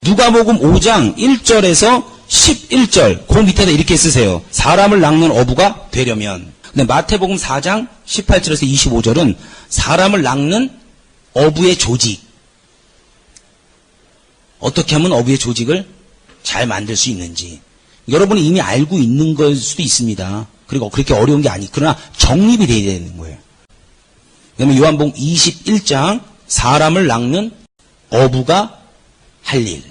누가복음 5장 1절에서 11절 그 밑에다 이렇게 쓰세요. 사람을 낚는 어부가 되려면. 근데 마태복음 4장 18절에서 25절은 사람을 낚는 어부의 조직. 어떻게 하면 어부의 조직을 잘 만들 수 있는지. 여러분이 이미 알고 있는 걸 수도 있습니다. 그리고 그렇게 어려운 게 아니. 그러나 정립이 돼야 되는 거예요. 그다음에 요한복음 21장 사람을 낚는 어부가 할 일.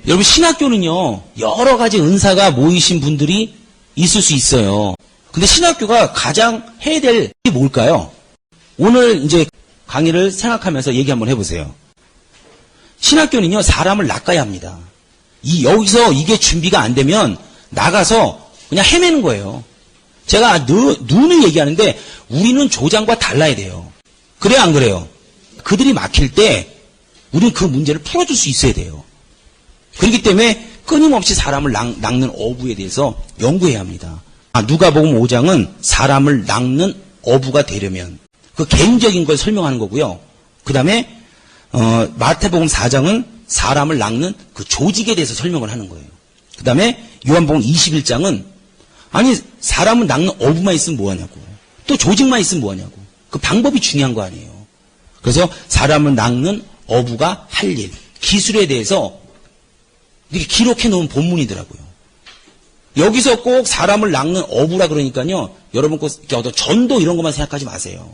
여러분 신학교는요. 여러 가지 은사가 모이신 분들이 있을 수 있어요. 근데 신학교가 가장 해야 될 게 뭘까요? 오늘 이제 강의를 생각하면서 얘기 한번 해보세요. 신학교는요. 사람을 낚아야 합니다. 여기서 이게 준비가 안 되면 나가서 그냥 헤매는 거예요. 제가 눈을 얘기하는데 우리는 조장과 달라야 돼요. 그래야 안 그래요? 그들이 막힐 때 우리는 그 문제를 풀어줄 수 있어야 돼요. 그렇기 때문에 끊임없이 사람을 낚는 어부에 대해서 연구해야 합니다. 누가복음 5장은 사람을 낚는 어부가 되려면 그 개인적인 걸 설명하는 거고요. 그 다음에 마태복음 4장은 사람을 낚는 그 조직에 대해서 설명을 하는 거예요. 그 다음에 요한복음 21장은 아니 사람을 낚는 어부만 있으면 뭐하냐고. 또 조직만 있으면 뭐하냐고. 그 방법이 중요한 거 아니에요. 그래서 사람을 낚는 어부가 할 일, 기술에 대해서 이렇게 기록해 놓은 본문이더라고요. 여기서 꼭 사람을 낚는 어부라 그러니까요. 여러분 꼭 어떤 전도 이런 것만 생각하지 마세요.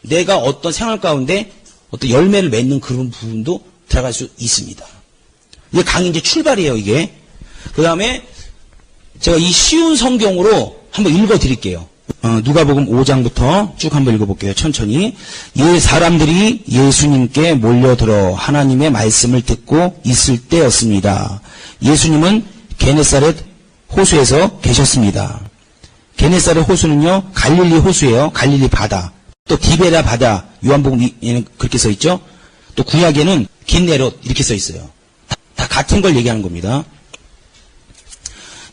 내가 어떤 생활 가운데 어떤 열매를 맺는 그런 부분도 들어갈 수 있습니다. 이게 강의 이제 출발이에요, 이게. 그 다음에 제가 이 쉬운 성경으로 한번 읽어 드릴게요. 누가복음 5장부터 쭉 한번 읽어볼게요. 천천히. 사람들이 예수님께 몰려들어 하나님의 말씀을 듣고 있을 때였습니다. 예수님은 게네사렛 호수에서 계셨습니다. 게네사렛 호수는요, 갈릴리 호수예요. 갈릴리 바다. 또 디베랴 바다. 요한복음에는 그렇게 써 있죠. 또 구약에는 긴네롯 이렇게 써 있어요. 다 같은 걸 얘기하는 겁니다.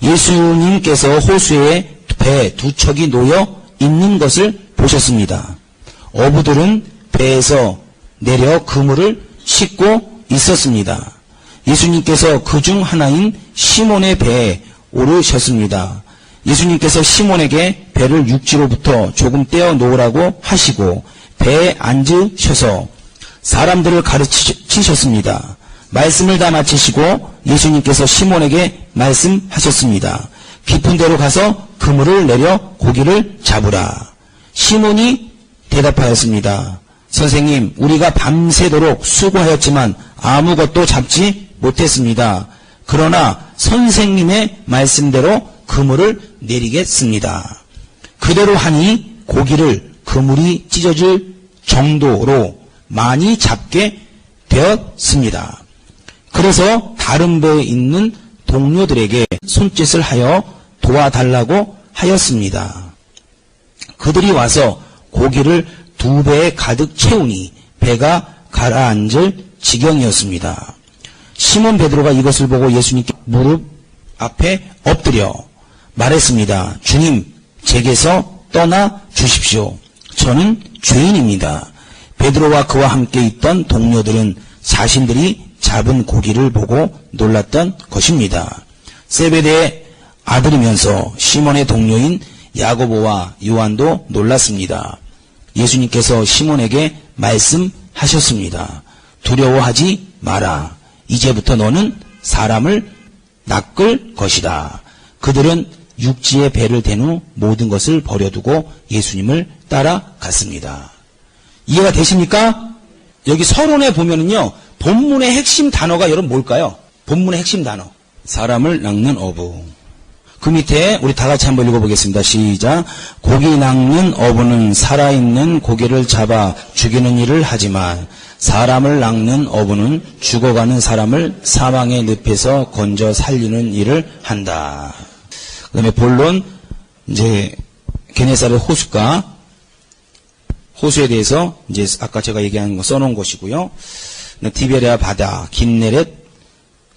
예수님께서 호수에 배 두 척이 놓여 있는 것을 보셨습니다. 어부들은 배에서 내려 그물을 싣고 있었습니다. 예수님께서 그중 하나인 시몬의 배에 오르셨습니다. 예수님께서 시몬에게 배를 육지로부터 조금 떼어 놓으라고 하시고 배에 앉으셔서 사람들을 가르치셨습니다. 말씀을 다 마치시고 예수님께서 시몬에게 말씀하셨습니다. 깊은 데로 가서 그물을 내려 고기를 잡으라. 시몬이 대답하였습니다. 선생님, 우리가 밤새도록 수고하였지만 아무것도 잡지 못했습니다. 그러나 선생님의 말씀대로 그물을 내리겠습니다. 그대로 하니 고기를 그물이 찢어질 정도로 많이 잡게 되었습니다. 그래서 다른 배에 있는 동료들에게 손짓을 하여 도와달라고 하였습니다. 그들이 와서 고기를 2배에 가득 채우니 배가 가라앉을 지경이었습니다. 시몬 베드로가 이것을 보고 예수님께 무릎 앞에 엎드려 말했습니다. 주님, 제게서 떠나 주십시오. 저는 죄인입니다. 베드로와 그와 함께 있던 동료들은 자신들이 잡은 고기를 보고 놀랐던 것입니다. 세베대의 아들이면서 시몬의 동료인 야고보와 요한도 놀랐습니다. 예수님께서 시몬에게 말씀하셨습니다. 두려워하지 마라. 이제부터 너는 사람을 낚을 것이다. 그들은 육지에 배를 댄 후 모든 것을 버려두고 예수님을 따라갔습니다. 이해가 되십니까? 여기 서론에 보면은요, 본문의 핵심 단어가 여러분 뭘까요? 본문의 핵심 단어. 사람을 낚는 어부. 그 밑에 우리 다 같이 한번 읽어보겠습니다. 시작. 고기 낚는 어부는 살아있는 고기를 잡아 죽이는 일을 하지만 사람을 낚는 어부는 죽어가는 사람을 사망의 늪에서 건져 살리는 일을 한다. 그 다음에 본론, 이제, 게네사렛 호수에 대해서, 이제, 아까 제가 얘기한 거 써놓은 것이고요. 디베랴 바다, 긴네렛,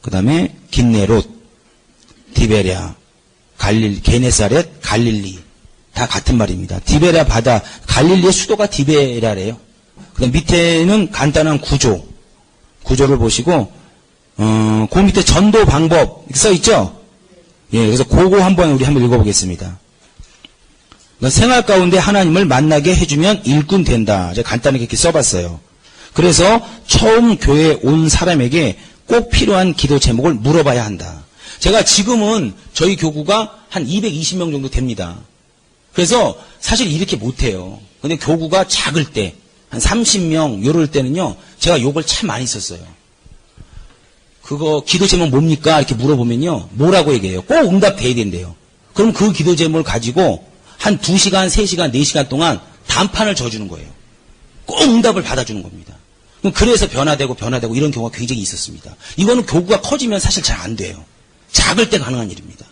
그 다음에 긴네롯, 디베랴, 게네사렛, 갈릴리. 다 같은 말입니다. 디베랴 바다, 갈릴리의 수도가 디베랴래요. 그 다음 밑에는 간단한 구조를 보시고, 그 밑에 전도 방법 써 있죠? 예, 그래서 그거 한번 우리 한번 읽어보겠습니다. 그러니까 생활 가운데 하나님을 만나게 해주면 일꾼 된다. 제가 간단하게 이렇게 써봤어요. 그래서 처음 교회에 온 사람에게 꼭 필요한 기도 제목을 물어봐야 한다. 제가 지금은 저희 교구가 한 220명 정도 됩니다. 그래서 사실 이렇게 못해요. 근데 교구가 작을 때, 한 30명, 요럴 때는요, 제가 욕을 참 많이 썼어요. 그거 기도 제목 뭡니까? 이렇게 물어보면요, 뭐라고 얘기해요? 꼭 응답돼야 된대요. 그럼 그 기도 제목을 가지고 한 2시간, 3시간, 4시간 동안 단판을 져주는 거예요. 꼭 응답을 받아주는 겁니다. 그래서 변화되고 이런 경우가 굉장히 있었습니다. 이거는 교구가 커지면 사실 잘 안 돼요. 작을 때 가능한 일입니다.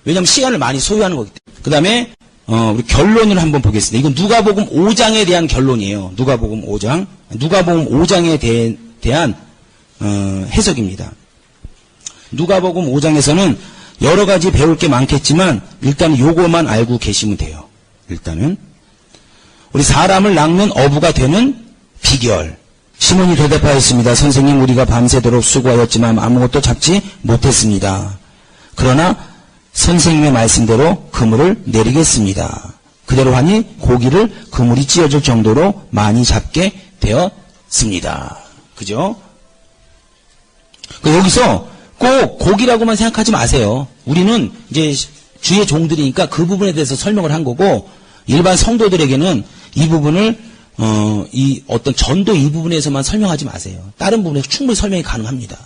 왜냐하면 시간을 많이 소유하는 거기 때문에. 그 다음에 우리 결론을 한번 보겠습니다. 이건 누가복음 5장에 대한 결론이에요. 누가복음 5장. 누가복음 5장에 대한 해석입니다. 누가복음 5장에서는 여러 가지 배울 게 많겠지만 일단 요거만 알고 계시면 돼요. 일단은 우리 사람을 낚는 어부가 되는 비결. 시몬이 대답하였습니다. 선생님, 우리가 밤새도록 수고하였지만 아무것도 잡지 못했습니다. 그러나 선생님의 말씀대로 그물을 내리겠습니다. 그대로 하니 고기를 그물이 찢어질 정도로 많이 잡게 되었습니다. 그죠? 여기서 꼭 고기라고만 생각하지 마세요. 우리는 이제 주의 종들이니까 그 부분에 대해서 설명을 한 거고, 일반 성도들에게는 이 부분을 이 어떤 전도 이 부분에서만 설명하지 마세요. 다른 부분에서 충분히 설명이 가능합니다.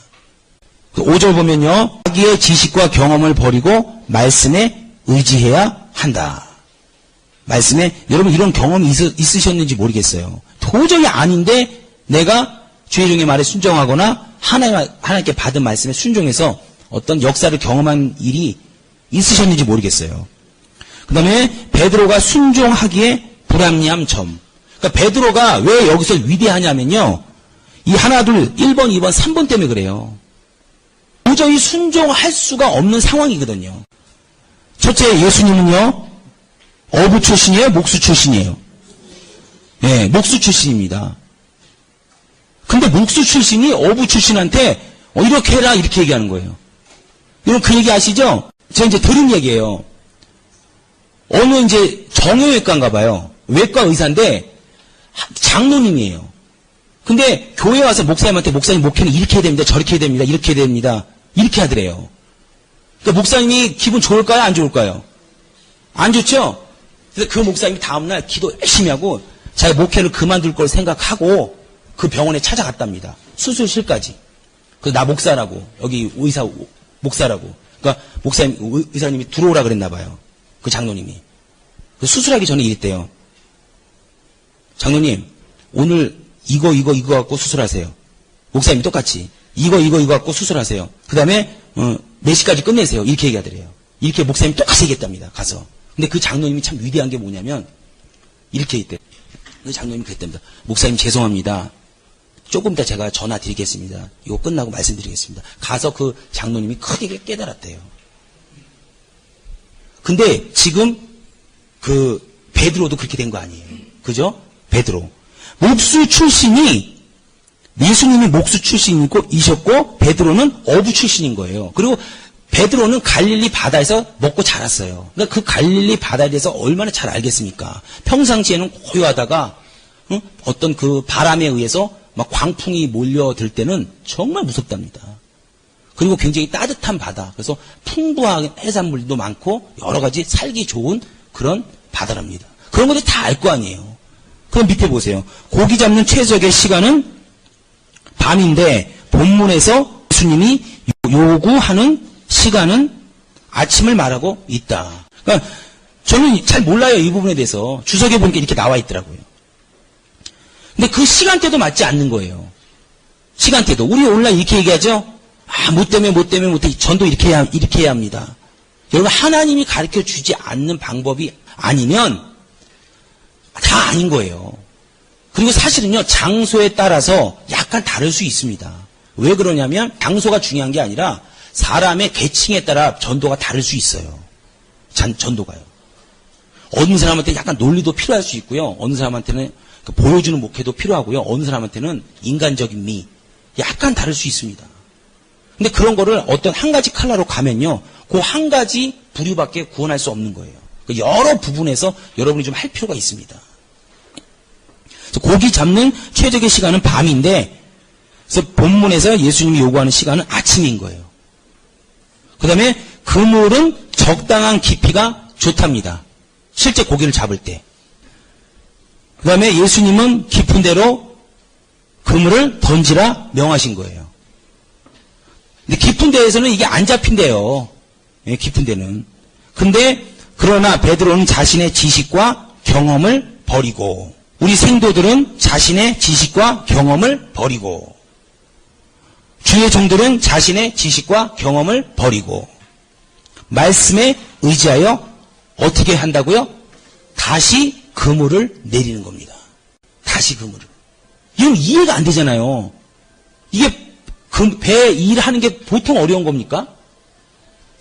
5절 보면요, 자기의 지식과 경험을 버리고 말씀에 의지해야 한다. 말씀에, 여러분 이런 경험이 있으셨는지 모르겠어요. 도저히 아닌데 내가 주의 종의 말에 순종하거나 하나님께 받은 말씀에 순종해서 어떤 역사를 경험한 일이 있으셨는지 모르겠어요. 그 다음에 베드로가 순종하기에 불합리한 점. 그러니까 베드로가 왜 여기서 위대하냐면요, 이 하나 둘 1번 2번 3번 때문에 그래요. 도저히 순종할 수가 없는 상황이거든요. 첫째, 예수님은요 어부 출신이에요, 목수 출신이에요? 네, 목수 출신입니다. 근데 목수 출신이 어부 출신한테 이렇게 해라 이렇게 얘기하는 거예요. 여러분 그 얘기 아시죠? 제가 이제 들은 얘기예요. 어느 이제 정형외과인가 봐요. 외과 의사인데 장로님이에요. 근데 교회 와서 목사님한테 목사님 목회는 이렇게 해야 됩니다. 저렇게 해야 됩니다. 이렇게 해야 됩니다. 이렇게 하더래요. 그러니까 목사님이 기분 좋을까요? 안 좋을까요? 안 좋죠? 그래서 그 목사님이 다음날 기도 열심히 하고 자기 목회를 그만둘 걸 생각하고 그 병원에 찾아갔답니다. 수술실까지. 나 목사라고, 여기 의사 목사라고. 그러니까 목사님, 의사님이 들어오라 그랬나 봐요. 그 장로님이. 수술하기 전에 이랬대요. 장로님, 오늘 이거 갖고 수술하세요. 목사님이 똑같이. 이거 갖고 수술하세요. 그 다음에, 몇 시까지 끝내세요. 이렇게 얘기하더래요. 이렇게 목사님이 똑같이 얘기했답니다. 가서. 근데 그 장로님이 참 위대한 게 뭐냐면, 이렇게 했대요. 그 장로님이 그랬답니다. 목사님 죄송합니다. 조금 이따 제가 전화 드리겠습니다. 이거 끝나고 말씀드리겠습니다. 가서 그 장로님이 크게 깨달았대요. 근데 지금 그 베드로도 그렇게 된 거 아니에요. 그죠? 베드로. 목수 출신이, 예수님이 목수 출신이셨고 베드로는 어부 출신인 거예요. 그리고 베드로는 갈릴리 바다에서 먹고 자랐어요. 그러니까 그 갈릴리 바다에 대해서 얼마나 잘 알겠습니까? 평상시에는 고요하다가 어떤 그 바람에 의해서 막 광풍이 몰려들 때는 정말 무섭답니다. 그리고 굉장히 따뜻한 바다. 그래서 풍부한 해산물도 많고 여러 가지 살기 좋은 그런 바다랍니다. 그런 것들 다 알 거 아니에요. 그럼 밑에 보세요. 고기 잡는 최적의 시간은 밤인데 본문에서 예수님이 요구하는 시간은 아침을 말하고 있다. 그러니까 저는 잘 몰라요. 이 부분에 대해서. 주석에 보니까 이렇게 나와 있더라고요. 근데 그 시간대도 맞지 않는 거예요. 시간대도. 우리 오늘날 이렇게 얘기하죠? 못 되면 전도 이렇게 해야 합니다. 여러분, 하나님이 가르쳐 주지 않는 방법이 아니면 다 아닌 거예요. 그리고 사실은요, 장소에 따라서 약간 다를 수 있습니다. 왜 그러냐면, 장소가 중요한 게 아니라 사람의 계층에 따라 전도가 다를 수 있어요. 전도가요. 어느 사람한테 약간 논리도 필요할 수 있고요. 어느 사람한테는 보여주는 목회도 필요하고요. 어느 사람한테는 인간적인 미, 약간 다를 수 있습니다. 근데 그런 거를 어떤 한 가지 칼라로 가면요. 그 한 가지 부류밖에 구원할 수 없는 거예요. 여러 부분에서 여러분이 좀 할 필요가 있습니다. 그래서 고기 잡는 최적의 시간은 밤인데, 그래서 본문에서 예수님이 요구하는 시간은 아침인 거예요. 그 다음에 그물은 적당한 깊이가 좋답니다. 실제 고기를 잡을 때. 그 다음에 예수님은 깊은 데로 그물을 던지라 명하신 거예요. 근데 깊은 데에서는 이게 안 잡힌대요. 예, 깊은 데는. 근데 그러나 베드로는 자신의 지식과 경험을 버리고, 우리 생도들은 자신의 지식과 경험을 버리고, 주의 종들은 자신의 지식과 경험을 버리고 말씀에 의지하여 어떻게 한다고요? 다시 그물을 내리는 겁니다. 다시 그물을. 이건 이해가 안 되잖아요. 이게 배 일하는 게 보통 어려운 겁니까?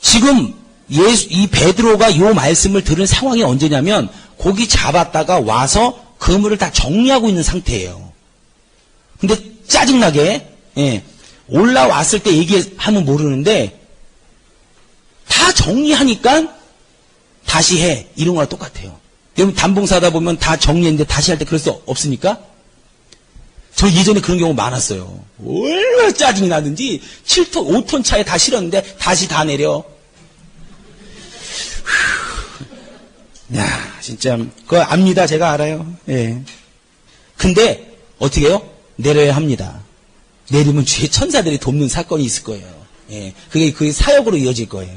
지금 이 베드로가 이 말씀을 들은 상황이 언제냐면 고기 잡았다가 와서 그물을 다 정리하고 있는 상태예요. 근데 짜증나게 올라왔을 때 얘기하면 모르는데 다 정리하니까 다시 해. 이런 거랑 똑같아요. 여러분 단봉사다 보면 다 정리했는데 다시 할 때 그럴 수 없습니까? 저 예전에 그런 경우 많았어요. 얼마나 짜증이 나는지 7톤, 5톤 차에 다 실었는데 다시 다 내려. 야, 진짜 그거 압니다. 제가 알아요. 예. 근데 어떻게 해요? 내려야 합니다. 내리면 주의 천사들이 돕는 사건이 있을 거예요. 예. 그게 사역으로 이어질 거예요.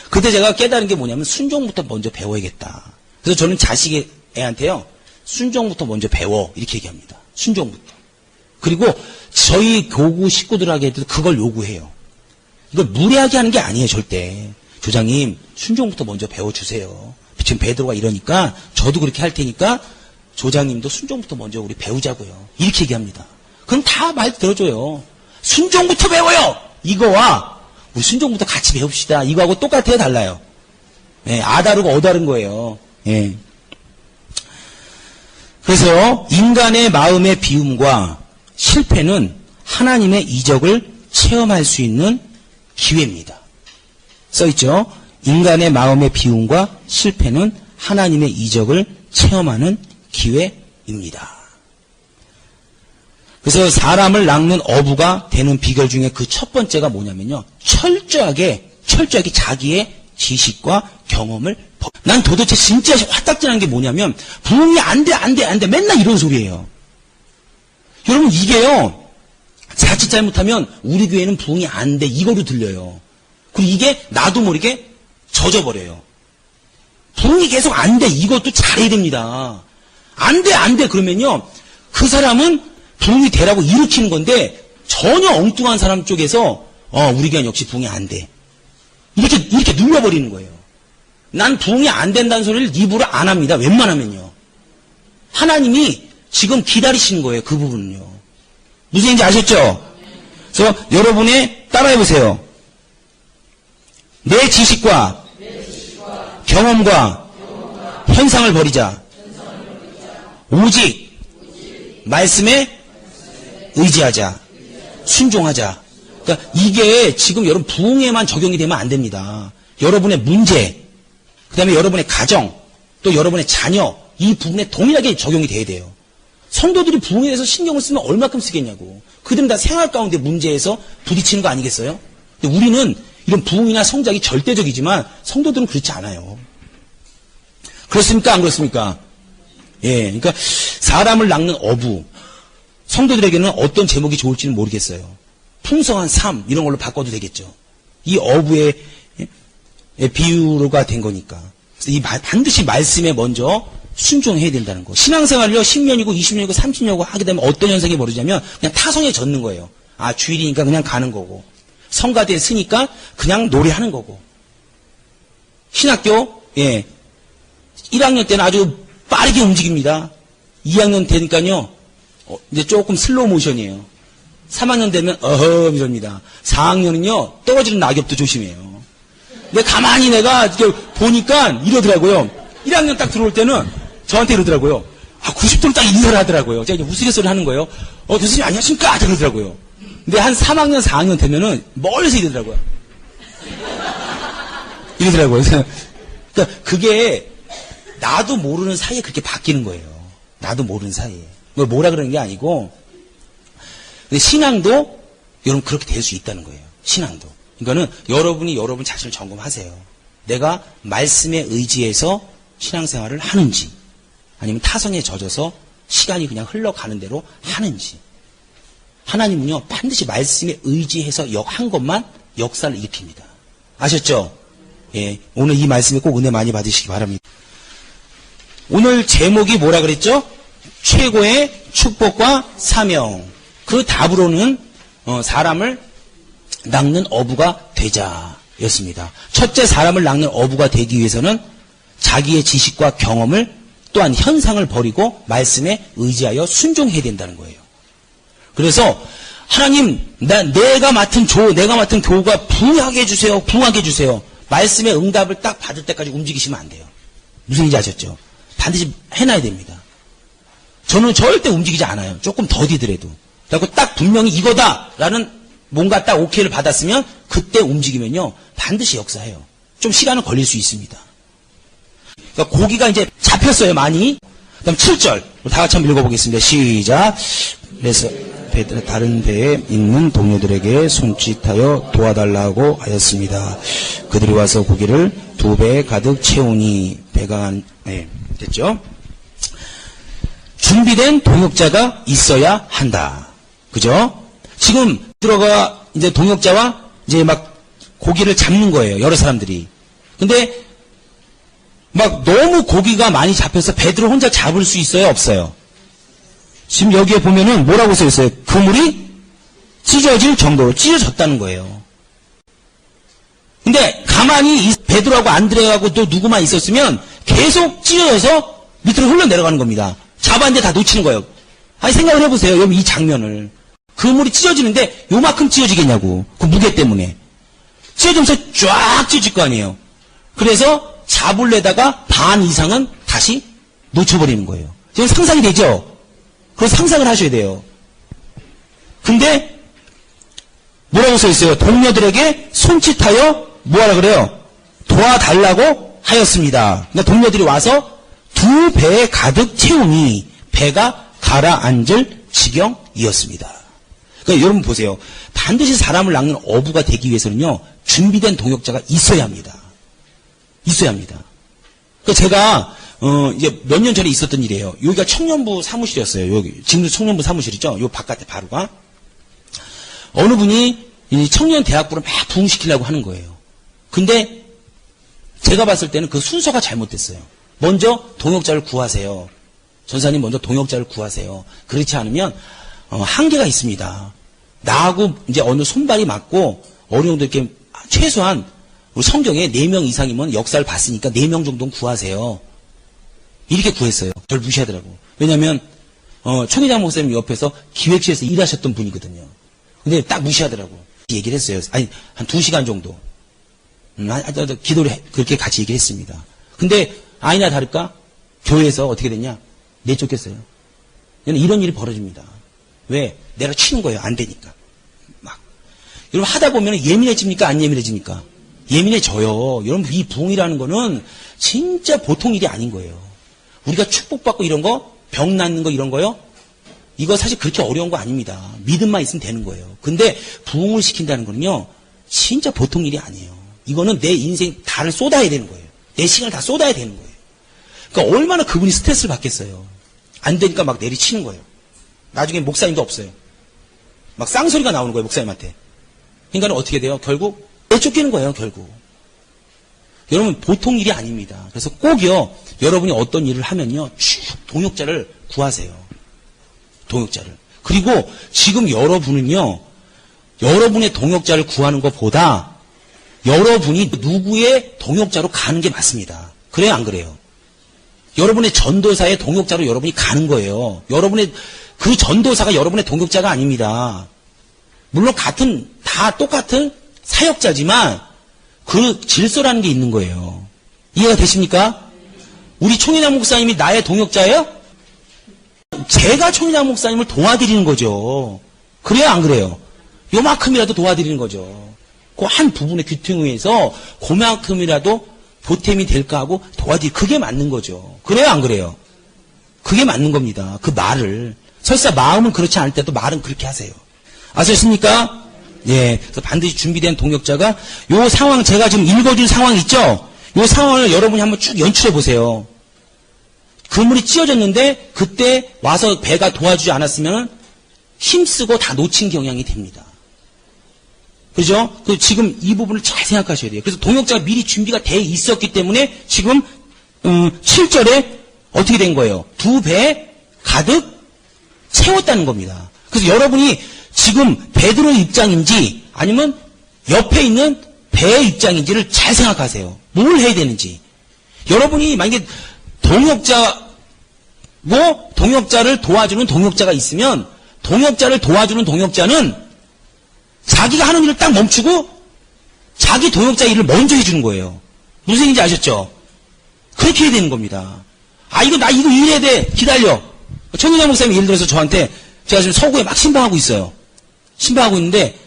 그때 제가 깨달은 게 뭐냐면 순종부터 먼저 배워야겠다. 그래서 저는 자식의 애한테요. 순종부터 먼저 배워. 이렇게 얘기합니다. 순종부터. 그리고 저희 교구 식구들에게도 그걸 요구해요. 이걸 무례하게 하는 게 아니에요. 절대. 조장님 순종부터 먼저 배워주세요. 지금 베드로가 이러니까 저도 그렇게 할 테니까 조장님도 순종부터 먼저 우리 배우자고요. 이렇게 얘기합니다. 그럼 다 말 들어줘요. 순종부터 배워요. 이거와 우리 순종부터 같이 배웁시다. 이거하고 똑같아요, 달라요? 예, 아다르고 어다른 거예요. 예. 그래서 인간의 마음의 비움과 실패는 하나님의 이적을 체험할 수 있는 기회입니다. 써있죠? 인간의 마음의 비움과 실패는 하나님의 이적을 체험하는 기회입니다. 그래서 사람을 낚는 어부가 되는 비결 중에 그 첫 번째가 뭐냐면요. 철저하게 자기의 지식과 경험을 난 도대체 진짜 화딱지난 게 뭐냐면 부흥이 안 돼 맨날 이런 소리예요. 여러분 이게요. 자칫 잘못하면 우리 교회는 부흥이 안 돼 이거로 들려요. 그리고 이게 나도 모르게 젖어버려요. 부흥이 계속 안 돼 이것도 잘해야 됩니다. 안 돼 그러면요. 그 사람은 부흥이 되라고 일으키는 건데 전혀 엉뚱한 사람 쪽에서 우리 교회는 역시 부흥이 안 돼. 이렇게 눌러버리는 거예요. 난 부흥이 안 된다는 소리를 입으로 안 합니다. 웬만하면요. 하나님이 지금 기다리시는 거예요. 그 부분은요. 무슨 얘기인지 아셨죠? 그래서 여러분의 따라해보세요. 내 지식과 경험과 현상을 버리자. 오직 말씀에 의지하자. 순종하자. 그러니까 이게 지금 여러분 부흥에만 적용이 되면 안 됩니다. 여러분의 문제, 그 다음에 여러분의 가정, 또 여러분의 자녀, 이 부분에 동일하게 적용이 돼야 돼요. 성도들이 부흥에 대해서 신경을 쓰면 얼마큼 쓰겠냐고. 그들은 다 생활 가운데 문제에서 부딪히는 거 아니겠어요? 근데 우리는 이런 부흥이나 성장이 절대적이지만 성도들은 그렇지 않아요. 그렇습니까? 안 그렇습니까? 예, 그러니까 사람을 낚는 어부. 성도들에게는 어떤 제목이 좋을지는 모르겠어요. 풍성한 삶 이런 걸로 바꿔도 되겠죠. 이 어부의 비유로가 된 거니까. 그래서 반드시 말씀에 먼저 순종해야 된다는 거. 신앙생활을요 10년이고 20년이고 30년이고 하게 되면 어떤 현상이 벌어지냐면 그냥 타성에 젖는 거예요. 아 주일이니까 그냥 가는 거고 성가대에 쓰니까 그냥 노래하는 거고. 신학교 1학년 때는 아주 빠르게 움직입니다. 2학년 되니까요 이제 조금 슬로우 모션이에요. 3학년 되면 이럽니다. 4학년은요 떨어지는 낙엽도 조심해요. 근데 가만히 내가 보니까 이러더라고요. 1학년 딱 들어올 때는 저한테 이러더라고요. 90도로 딱 인사를 하더라고요. 제가 이제 우스갯소리 하는 거예요. 교수님 안녕하십니까? 그러더라고요. 근데 한 3학년, 4학년 되면은 멀리서 이러더라고요. 이러더라고요. 그러니까 그게 나도 모르는 사이에 그렇게 바뀌는 거예요. 나도 모르는 사이에. 뭐 뭐라 그러는 게 아니고, 근데 신앙도 여러분 그렇게 될 수 있다는 거예요. 신앙도. 그러니까는 여러분이 여러분 자신을 점검하세요. 내가 말씀에 의지해서 신앙생활을 하는지, 아니면 타성에 젖어서 시간이 그냥 흘러가는 대로 하는지. 하나님은요, 반드시 말씀에 의지해서 한 것만 역사를 일으킵니다. 아셨죠? 예, 오늘 이 말씀에 꼭 은혜 많이 받으시기 바랍니다. 오늘 제목이 뭐라 그랬죠? 최고의 축복과 사명. 그 답으로는 사람을 낚는 어부가 되자였습니다. 첫째, 사람을 낚는 어부가 되기 위해서는 자기의 지식과 경험을 또한 현상을 버리고 말씀에 의지하여 순종해야 된다는 거예요. 그래서 하나님, 내가 맡은 교우가 부하게 해주세요. 부하게 해주세요. 말씀의 응답을 딱 받을 때까지 움직이시면 안 돼요. 무슨 얘기인지 아셨죠? 반드시 해놔야 됩니다. 저는 절대 움직이지 않아요. 조금 더디더라도. 그리고 딱 분명히 이거다라는 뭔가 딱 오케이를 받았으면 그때 움직이면요. 반드시 역사해요. 좀 시간은 걸릴 수 있습니다. 그러니까 고기가 이제 잡혔어요. 많이. 그다음 7절. 다 같이 한번 읽어보겠습니다. 시작. 그래서 다른 배에 있는 동료들에게 손짓하여 도와달라고 하였습니다. 그들이 와서 고기를 2배 가득 채우니 배가 됐죠? 준비된 동역자가 있어야 한다. 그죠? 지금 들어가 이제 동역자와 이제 막 고기를 잡는 거예요. 여러 사람들이. 근데 막 너무 고기가 많이 잡혀서 베드로 혼자 잡을 수 있어요? 없어요? 지금 여기에 보면은 뭐라고 써 있어요? 그물이 찢어질 정도로 찢어졌다는 거예요. 근데 가만히 베드로하고 안드레하고 또 누구만 있었으면 계속 찢어져서 밑으로 흘러내려가는 겁니다. 잡았는데 다 놓치는 거예요. 아니 생각을 해보세요. 여러분 이 장면을. 그물이 찢어지는데 요만큼 찢어지겠냐고. 그 무게 때문에. 찢어지면서 쫙 찢어질 거 아니에요. 그래서 잡으려다가 반 이상은 다시 놓쳐버리는 거예요. 지금 상상이 되죠? 그래서 상상을 하셔야 돼요. 근데 뭐라고 써 있어요? 동료들에게 손짓하여 뭐하라 그래요? 도와달라고 하였습니다. 그러니까 동료들이 와서 2배에 가득 채우니 배가 가라앉을 지경이었습니다. 그러니까 여러분 보세요. 반드시 사람을 낚는 어부가 되기 위해서는요. 준비된 동역자가 있어야 합니다. 있어야 합니다. 그러니까 제가 이제 몇 년 전에 있었던 일이에요. 여기가 청년부 사무실이었어요. 여기 지금도 청년부 사무실이죠. 요 바깥에 바로가 어느 분이 이 청년 대학부를 막 부흥시키려고 하는 거예요. 근데 제가 봤을 때는 그 순서가 잘못됐어요. 먼저 동역자를 구하세요. 전사님 먼저 동역자를 구하세요. 그렇지 않으면 한계가 있습니다. 나하고 이제 어느 손발이 맞고 어느 정도 이렇게 최소한 우리 성경에 4명 이상이면 역사를 봤으니까 4명 정도는 구하세요. 이렇게 구했어요. 저를 무시하더라고. 왜냐면 총회장 목사님 옆에서 기획실에서 일하셨던 분이거든요. 근데 딱 무시하더라고. 얘기를 했어요. 아니 한 2시간 정도. 기도를 그렇게 같이 얘기했습니다. 근데 아니나 다를까 교회에서 어떻게 됐냐? 내쫓겼어요. 이런 일이 벌어집니다. 왜? 내가 치는 거예요. 안 되니까. 막. 여러분 하다 보면 예민해집니까? 안 예민해집니까? 예민해져요. 여러분 이 부흥이라는 거는 진짜 보통 일이 아닌 거예요. 우리가 축복받고 이런 거, 병 낫는 거 이런 거요? 이거 사실 그렇게 어려운 거 아닙니다. 믿음만 있으면 되는 거예요. 근데 부흥을 시킨다는 거는요, 진짜 보통 일이 아니에요. 이거는 내 인생 다를 쏟아야 되는 거예요. 내 시간을 다 쏟아야 되는 거예요. 그러니까 얼마나 그분이 스트레스를 받겠어요. 안 되니까 막 내리치는 거예요. 나중에 목사님도 없어요. 막 쌍소리가 나오는 거예요, 목사님한테. 그러니까 어떻게 돼요? 결국 내쫓기는 거예요, 결국. 여러분 보통 일이 아닙니다. 그래서 꼭요, 여러분이 어떤 일을 하면요, 쭉 동역자를 구하세요. 동역자를. 그리고 지금 여러분은요, 여러분의 동역자를 구하는 것보다 여러분이 누구의 동역자로 가는 게 맞습니다. 그래요, 안 그래요? 여러분의 전도사의 동역자로 여러분이 가는 거예요. 여러분의 그 전도사가 여러분의 동역자가 아닙니다. 물론 다 똑같은 사역자지만 그 질서라는 게 있는 거예요. 이해가 되십니까? 우리 총회장 목사님이 나의 동역자예요? 제가 총회장 목사님을 도와드리는 거죠. 그래요, 안 그래요? 요만큼이라도 도와드리는 거죠. 그 한 부분의 귀퉁이에서 그만큼이라도 보탬이 될까 하고 그게 맞는 거죠. 그래요, 안 그래요? 그게 맞는 겁니다. 그 말을. 설사 마음은 그렇지 않을 때도 말은 그렇게 하세요. 아셨습니까? 예. 그래서 반드시 준비된 동역자가 요 상황, 제가 지금 읽어준 상황 있죠? 요 상황을 여러분이 한번 쭉 연출해 보세요. 그물이 찢어졌는데 그때 와서 배가 도와주지 않았으면 힘쓰고 다 놓친 경향이 됩니다. 그죠? 지금 이 부분을 잘 생각하셔야 돼요. 그래서 동역자가 미리 준비가 돼 있었기 때문에 지금 7절에 어떻게 된 거예요? 2배 가득 채웠다는 겁니다. 그래서 여러분이 지금 베드로의 입장인지 아니면 옆에 있는 배의 입장인지를 잘 생각하세요. 뭘 해야 되는지. 여러분이 만약에 동역자를 도와주는 동역자가 있으면 동역자를 도와주는 동역자는 자기가 하는 일을 딱 멈추고 자기 동역자 일을 먼저 해주는 거예요. 무슨 얘기인지 아셨죠? 그렇게 해야 되는 겁니다. 나 이거 일해야 돼. 기다려. 천인영 목사님이 예를 들어서 저한테 제가 지금 서구에 막 신방하고 있어요. 신방하고 있는데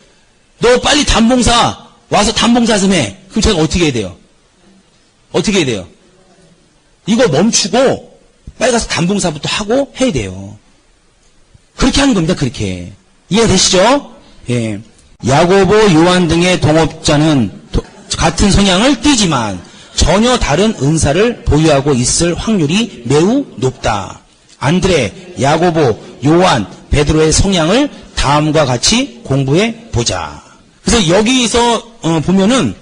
너 빨리 단봉사 와서 단봉사 좀 해. 그럼 제가 어떻게 해야 돼요? 어떻게 해야 돼요? 이거 멈추고 빨리 가서 단봉사부터 하고 해야 돼요. 그렇게 하는 겁니다. 그렇게. 이해가 되시죠? 예. 야고보, 요한 등의 동업자는 같은 성향을 띠지만 전혀 다른 은사를 보유하고 있을 확률이 매우 높다. 안드레, 야고보, 요한, 베드로의 성향을 다음과 같이 공부해 보자. 그래서 여기서 보면은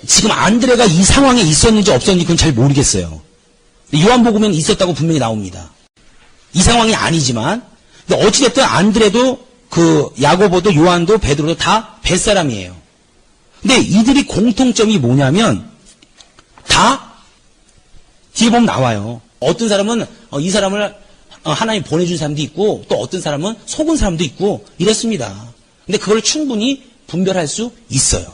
지금 안드레가 이 상황에 있었는지 없었는지 그건 잘 모르겠어요. 요한복음에는 있었다고 분명히 나옵니다. 이 상황이 아니지만 근데 어찌됐든 안드레도 야고보도 요한도 베드로도 다 뱃사람이에요. 근데 이들이 공통점이 뭐냐면 다 뒤에 보면 나와요. 어떤 사람은 이 사람을 하나님 보내준 사람도 있고 또 어떤 사람은 속은 사람도 있고 이랬습니다. 근데 그걸 충분히 분별할 수 있어요.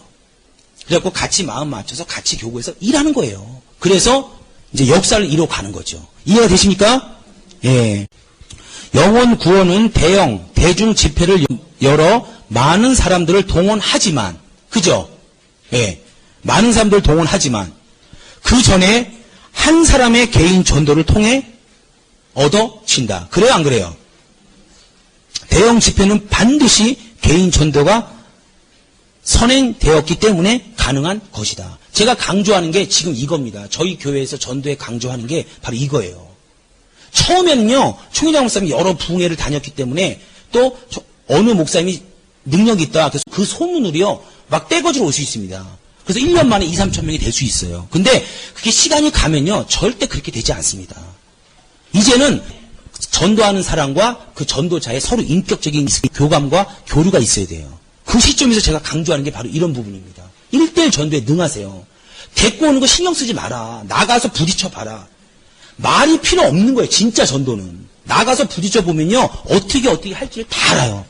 그래갖고 같이 마음 맞춰서 같이 교구해서 일하는 거예요. 그래서 이제 역사를 이뤄가는 거죠. 이해가 되십니까? 예. 영혼 구원은 대중 집회를 열어 많은 사람들을 동원하지만, 그죠? 예. 많은 사람들을 동원하지만, 그 전에 한 사람의 개인 전도를 통해 얻어진다. 그래요, 안 그래요? 대형 집회는 반드시 개인 전도가 선행되었기 때문에 가능한 것이다. 제가 강조하는 게 지금 이겁니다. 저희 교회에서 전도에 강조하는 게 바로 이거예요. 처음에는요, 총회장 목사님이 여러 부흥회를 다녔기 때문에 또 어느 목사님이 능력이 있다. 그래서 그 소문으로요, 막 떼거지로 올 수 있습니다. 그래서 1년 만에 2, 3천 명이 될 수 있어요. 근데 그게 시간이 가면요, 절대 그렇게 되지 않습니다. 이제는 전도하는 사람과 그 전도자의 서로 인격적인 교감과 교류가 있어야 돼요. 그 시점에서 제가 강조하는 게 바로 이런 부분입니다. 1대1 전도에 능하세요. 데리고 오는 거 신경 쓰지 마라. 나가서 부딪혀 봐라. 말이 필요 없는 거예요. 진짜 전도는. 나가서 부딪혀 보면요. 어떻게 할지를 다 알아요.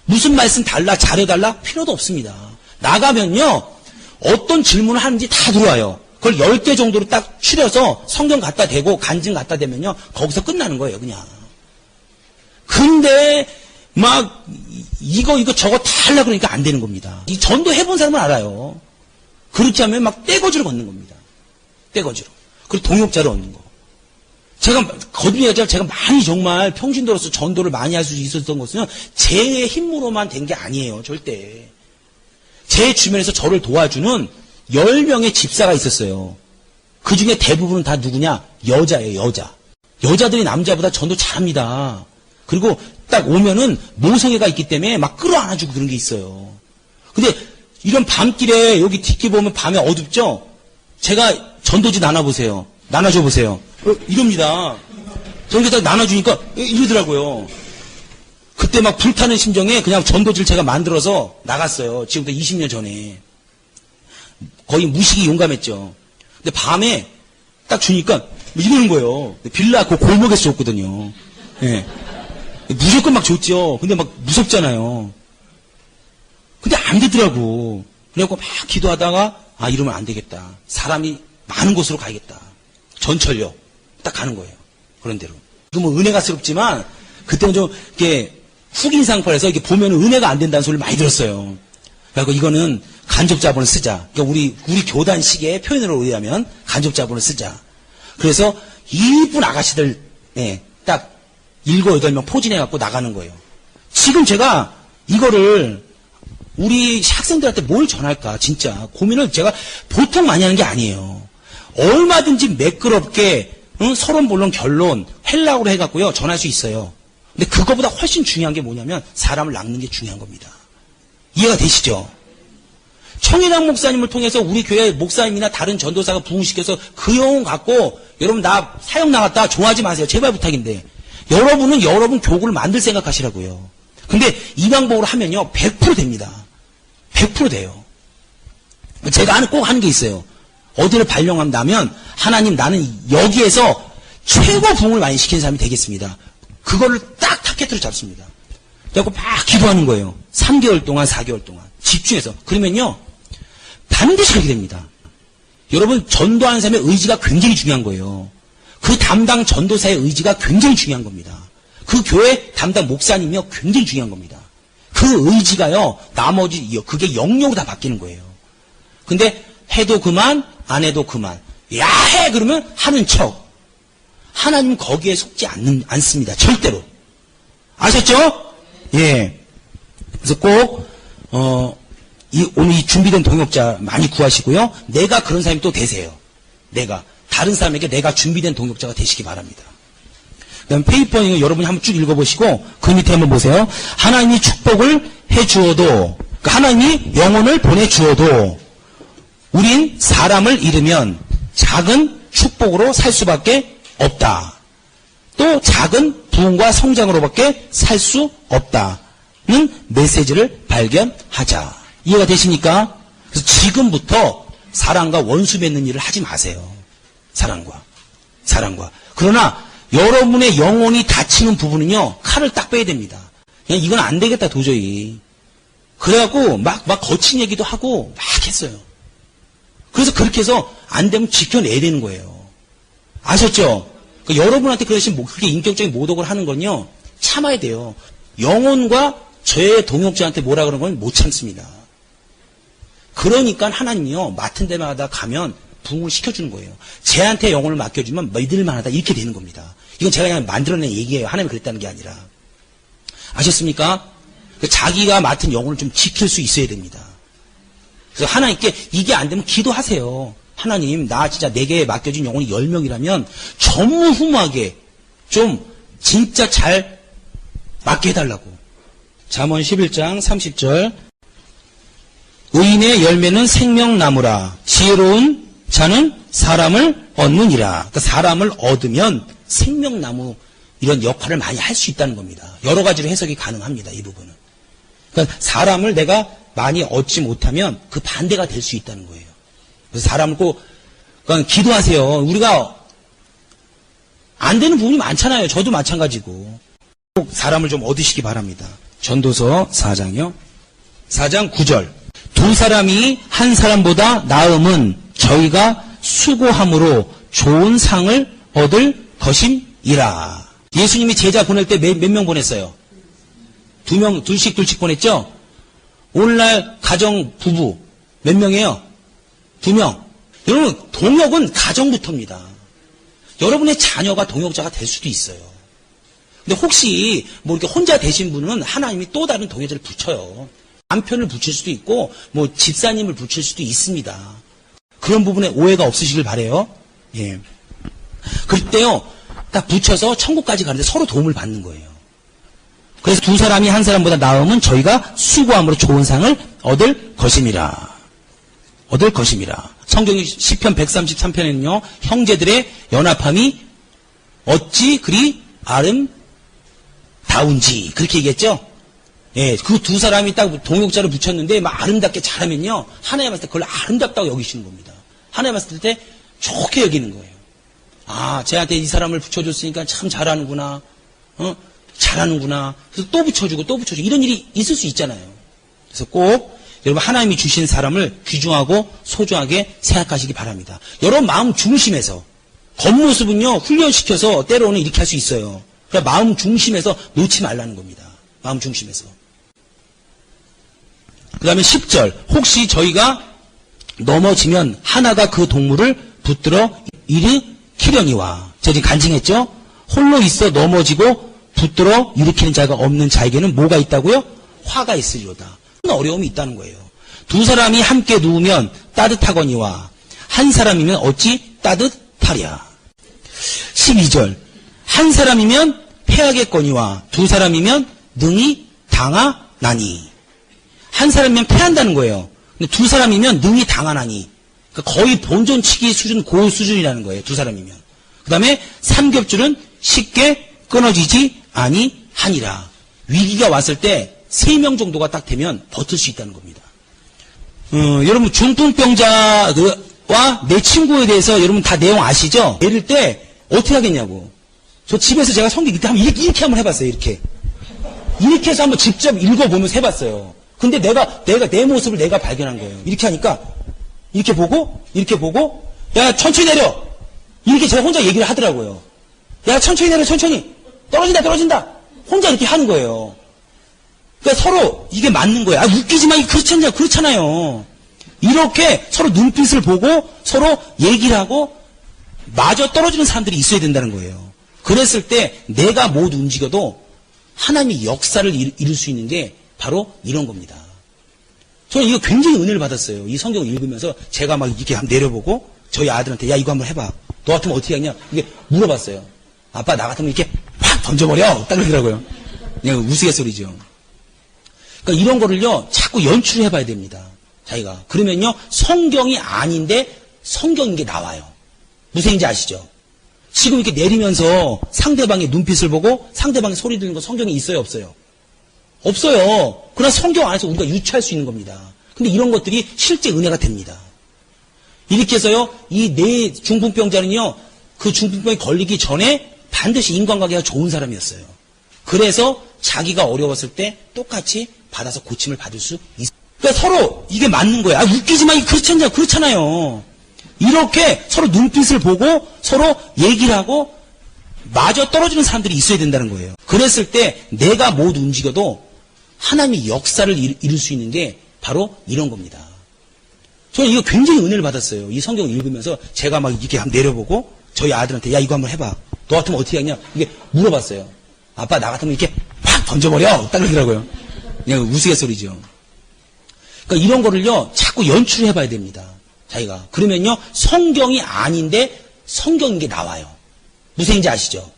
무슨 말씀 달라, 잘해달라 필요도 없습니다. 나가면요. 어떤 질문을 하는지 다 들어와요. 그걸 10개 정도로 딱 추려서 성경 갖다 대고 간증 갖다 대면요. 거기서 끝나는 거예요. 그냥. 근데 막 이거 저거 다 하려고 그러니까 안 되는 겁니다. 이 전도 해본 사람은 알아요. 그렇게 하면 막 떼거지로 걷는 겁니다. 떼거지로. 그리고 동역자를 얻는 거. 제가 많이 정말 평신도로서 전도를 많이 할 수 있었던 것은 제 힘으로만 된 게 아니에요. 절대. 제 주변에서 저를 도와주는 10명의 집사가 있었어요. 그 중에 대부분은 다 누구냐? 여자예요, 여자. 여자들이 남자보다 전도 잘합니다. 그리고 딱 오면은 모성애가 있기 때문에 막 끌어안아주고 그런 게 있어요. 근데 이런 밤길에 여기 뒷길 보면 밤에 어둡죠? 제가 전도지 나눠보세요. 나눠줘 보세요. 이럽니다. 저렇게 딱 나눠주니까 이러더라고요. 그때 막 불타는 심정에 그냥 전도지를 제가 만들어서 나갔어요. 지금부터 20년 전에. 거의 무식이 용감했죠. 근데 밤에 딱 주니까 이러는 거예요. 빌라 그 골목에서 줬거든요. 예. 무조건 막 줬죠. 근데 막 무섭잖아요. 근데 안 되더라고. 그래갖고 막 기도하다가 이러면 안 되겠다. 사람이 많은 곳으로 가야겠다. 전철역 딱 가는 거예요. 그런 대로. 이거 뭐 은혜가 스럽지만 그때는 좀 이렇게 흑인 상판에서 이렇게 보면 은혜가 안 된다는 소리를 많이 들었어요. 그래서 이거는 간접자본을 쓰자. 그러니까 우리 교단식의 표현으로 의하면 간접자본을 쓰자. 그래서 이쁜 아가씨들, 딱 7, 8명 포진해갖고 나가는 거예요. 지금 제가 이거를 우리 학생들한테 뭘 전할까, 진짜. 고민을 제가 보통 많이 하는 게 아니에요. 얼마든지 매끄럽게, 서론본론 결론, 헬라어로 해갖고요, 전할 수 있어요. 근데 그거보다 훨씬 중요한 게 뭐냐면, 사람을 낚는 게 중요한 겁니다. 이해가 되시죠? 청일학 목사님을 통해서 우리 교회 목사님이나 다른 전도사가 부흥시켜서 그 영혼 갖고, 여러분 나 사역 나갔다 좋아하지 마세요. 제발 부탁인데. 여러분은 여러분 교구를 만들 생각하시라고요. 근데 이 방법으로 하면요, 100% 됩니다. 100% 돼요. 제가 꼭 하는 게 있어요. 어디를 발령한다면, 하나님 나는 여기에서 최고 부흥을 많이 시키는 사람이 되겠습니다. 그거를 딱 타겟으로 잡습니다. 그래갖고 막 기도하는 거예요. 3개월 동안, 4개월 동안. 집중해서. 그러면요, 반드시 그렇게 됩니다. 여러분, 전도하는 사람의 의지가 굉장히 중요한 거예요. 그 담당 전도사의 의지가 굉장히 중요한 겁니다. 그 교회 담당 목사님이요, 굉장히 중요한 겁니다. 그 의지가요, 나머지, 그게 영역으로 다 바뀌는 거예요. 근데 해도 그만, 안 해도 그만. 야, 해! 그러면 하는 척. 하나님은 거기에 속지 않습니다. 절대로. 아셨죠? 예. 그래서 꼭, 오늘 이 준비된 동역자 많이 구하시고요. 내가 그런 사람이 또 되세요. 다른 사람에게 내가 준비된 동역자가 되시기 바랍니다. 그 다음 페이퍼 여러분이 한번 쭉 읽어보시고 그 밑에 한번 보세요. 하나님이 축복을 해주어도, 그러니까 하나님이 영혼을 보내주어도 우린 사람을 잃으면 작은 축복으로 살 수밖에 없다. 또 작은 부흥과 성장으로밖에 살 수 없다는 메시지를 발견하자. 이해가 되십니까? 그래서 지금부터 사랑과 원수 맺는 일을 하지 마세요. 사랑과. 그러나 여러분의 영혼이 다치는 부분은요, 칼을 딱 빼야 됩니다. 그냥 이건 안 되겠다, 도저히. 그래갖고 막 거친 얘기도 하고 막 했어요. 그래서 그렇게 해서 안 되면 지켜내야 되는 거예요. 아셨죠? 그러니까 여러분한테 그렇게 인격적인 모독을 하는 건요, 참아야 돼요. 영혼과 저의 동역자한테 뭐라 그러는 건 못 참습니다. 그러니까 하나님이요, 맡은 데마다 가면 부흥을 시켜주는 거예요. 쟤한테 영혼을 맡겨주면 믿을만하다, 이렇게 되는 겁니다. 이건 제가 그냥 만들어낸 얘기예요. 하나님이 그랬다는 게 아니라. 아셨습니까? 자기가 맡은 영혼을 좀 지킬 수 있어야 됩니다. 그래서 하나님께 이게 안 되면 기도하세요. 하나님, 나 진짜 내게 맡겨진 영혼이 10명이라면 전무후무하게 좀 진짜 잘 맡게 해달라고. 잠언 11장 30절. 의인의 열매는 생명나무라. 지혜로운 자는 사람을 얻느니라. 그러니까 사람을 얻으면 생명나무 이런 역할을 많이 할 수 있다는 겁니다. 여러 가지로 해석이 가능합니다. 이 부분은. 그러니까 사람을 내가 많이 얻지 못하면 그 반대가 될 수 있다는 거예요. 그래서 사람을 꼭 그러니까 기도하세요. 우리가 안 되는 부분이 많잖아요. 저도 마찬가지고. 꼭 사람을 좀 얻으시기 바랍니다. 전도서 4장이요. 4장 9절. 두 사람이 한 사람보다 나음은 저희가 수고함으로 좋은 상을 얻을 것임이라. 예수님이 제자 보낼 때 몇 명 보냈어요? 2명, 둘씩 보냈죠? 오늘날 가정 부부 몇 명이에요? 2명. 여러분, 동역은 가정부터입니다. 여러분의 자녀가 동역자가 될 수도 있어요. 근데 혹시 뭐 이렇게 혼자 되신 분은 하나님이 또 다른 동역자를 붙여요. 남편을 붙일 수도 있고 뭐 집사님을 붙일 수도 있습니다. 그런 부분에 오해가 없으시길 바라요. 예. 그때요, 딱 붙여서 천국까지 가는데 서로 도움을 받는 거예요. 그래서 두 사람이 한 사람보다 나음은 저희가 수고함으로 좋은 상을 얻을 것임이라. 얻을 것임이라. 성경이 시편 133편에는요, 형제들의 연합함이 어찌 그리 아름다운지 그렇게 얘기했죠. 예, 그 두 사람이 딱 동역자를 붙였는데 막 아름답게 잘하면요, 하나님 봤을 때 그걸 아름답다고 여기시는 겁니다. 하나님 봤을 때 좋게 여기는 거예요. 아, 쟤한테 이 사람을 붙여줬으니까 참 잘하는구나. 잘하는구나. 그래서 또 붙여주고 이런 일이 있을 수 있잖아요. 그래서 꼭 여러분 하나님이 주신 사람을 귀중하고 소중하게 생각하시기 바랍니다. 여러분 마음 중심에서, 겉모습은요 훈련시켜서 때로는 이렇게 할 수 있어요. 그러니까 마음 중심에서 놓지 말라는 겁니다. 마음 중심에서. 그 다음에 10절. 혹시 저희가 넘어지면 하나가 그 동물을 붙들어 일으키려니와. 제가 지금 간증했죠? 홀로 있어 넘어지고 붙들어 일으키는 자가 없는 자에게는 뭐가 있다고요? 화가 있으리로다. 어려움이 있다는 거예요. 두 사람이 함께 누우면 따뜻하거니와 한 사람이면 어찌 따뜻하랴. 12절. 한 사람이면 패하겠거니와 두 사람이면 능히 당하나니. 한 사람이면 패한다는 거예요. 근데 두 사람이면 능히 당하나니. 그러니까 거의 본전치기 수준, 고 수준이라는 거예요. 두 사람이면. 그 다음에 삼겹줄은 쉽게 끊어지지 아니하니라. 위기가 왔을 때 3명 정도가 딱 되면 버틸 수 있다는 겁니다. 여러분 중풍병자와 내 친구에 대해서 여러분 다 내용 아시죠? 예를 때 어떻게 하겠냐고. 저 집에서 제가 성경 이렇게 한번 해봤어요. 이렇게 해서 한번 직접 읽어보면서 해봤어요. 근데 내가 내 모습을 내가 발견한 거예요. 이렇게 하니까 이렇게 보고 야 천천히 내려 이렇게 제가 혼자 얘기를 하더라고요. 야 천천히 내려 천천히 떨어진다 혼자 이렇게 하는 거예요. 그러니까 서로 이게 맞는 거예요. 아 웃기지만 그렇잖아요. 이렇게 서로 눈빛을 보고 서로 얘기를 하고 마저 떨어지는 사람들이 있어야 된다는 거예요. 그랬을 때 내가 못 움직여도 하나님이 역사를 이룰 수 있는 게 바로 이런 겁니다. 저는 이거 굉장히 은혜를 받았어요. 이 성경을 읽으면서 제가 막 이렇게 한번 내려보고 저희 아들한테 야 이거 한번 해봐. 너 같으면 어떻게 하냐? 이게 물어봤어요. 아빠 나 같으면 이렇게 확 던져버려. 딱 그러더라고요. 그냥 우스갯소리죠. 그러니까 이런 거를요 자꾸 연출을 해봐야 됩니다. 자기가. 그러면요 성경이 아닌데 성경인 게 나와요. 무슨 얘기인지 아시죠? 지금 이렇게 내리면서 상대방의 눈빛을 보고 상대방의 소리 듣는 거 성경에 있어요 없어요? 없어요. 그러나 성경 안에서 우리가 유추할 수 있는 겁니다. 근데 이런 것들이 실제 은혜가 됩니다. 이렇게 해서요 이 내 중풍병자는요 그 중풍병에 걸리기 전에 반드시 인간관계가 좋은 사람이었어요. 그래서 자기가 어려웠을 때 똑같이 받아서 고침을 받을 수 있어요. 그러니까 서로 이게 맞는 거예요. 아 웃기지만 그렇잖아요. 이렇게 서로 눈빛을 보고 서로 얘기를 하고 마저 떨어지는 사람들이 있어야 된다는 거예요. 그랬을 때 내가 못 움직여도 하나님이 역사를 이룰 수 있는 게 바로 이런 겁니다. 저는 이거 굉장히 은혜를 받았어요. 이 성경을 읽으면서 제가 막 이렇게 한번 내려보고 저희 아들한테 야 이거 한번 해봐. 너 같으면 어떻게 하냐? 이게 물어봤어요. 아빠 나 같으면 이렇게 확 던져버려. 딱 그러더라고요. 그냥 우스갯소리죠. 그러니까 이런 거를요 자꾸 연출을 해봐야 됩니다. 자기가. 그러면요 성경이 아닌데 성경인 게 나와요. 무슨 얘기인지 아시죠?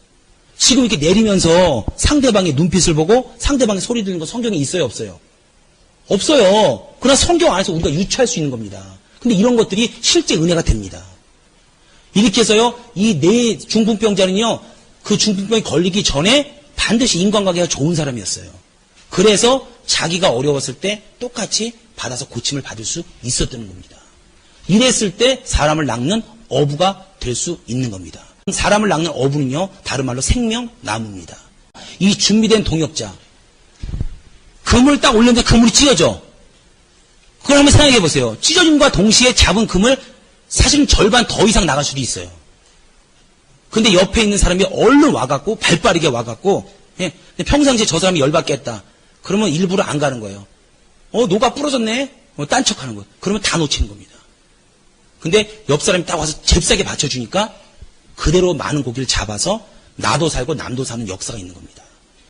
지금 이렇게 내리면서 상대방의 눈빛을 보고 상대방의 소리 듣는 거 성경에 있어요 없어요? 없어요. 그러나 성경 안에서 우리가 유추할 수 있는 겁니다. 근데 이런 것들이 실제 은혜가 됩니다. 이렇게 해서요 이 내 중풍병자는요 그 중풍병에 걸리기 전에 반드시 인간관계가 좋은 사람이었어요. 그래서 자기가 어려웠을 때 똑같이 받아서 고침을 받을 수 있었던 겁니다. 이랬을 때 사람을 낚는 어부가 될 수 있는 겁니다. 사람을 낚는 어부는요 다른 말로 생명나무입니다. 이 준비된 동역자 그물 딱 올렸는데 그물이 찢어져. 그걸 한번 생각해 보세요. 찢어짐과 동시에 잡은 그물 사실은 절반 더 이상 나갈 수도 있어요. 근데 옆에 있는 사람이 얼른 와갖고 발빠르게 와갖고 예, 평상시에 저 사람이 열받겠다. 그러면 일부러 안 가는 거예요. 노가 부러졌네. 딴 척하는 거예요. 그러면 다 놓치는 겁니다. 근데 옆 사람이 딱 와서 잽싸게 받쳐주니까 그대로 많은 고기를 잡아서 나도 살고 남도 사는 역사가 있는 겁니다.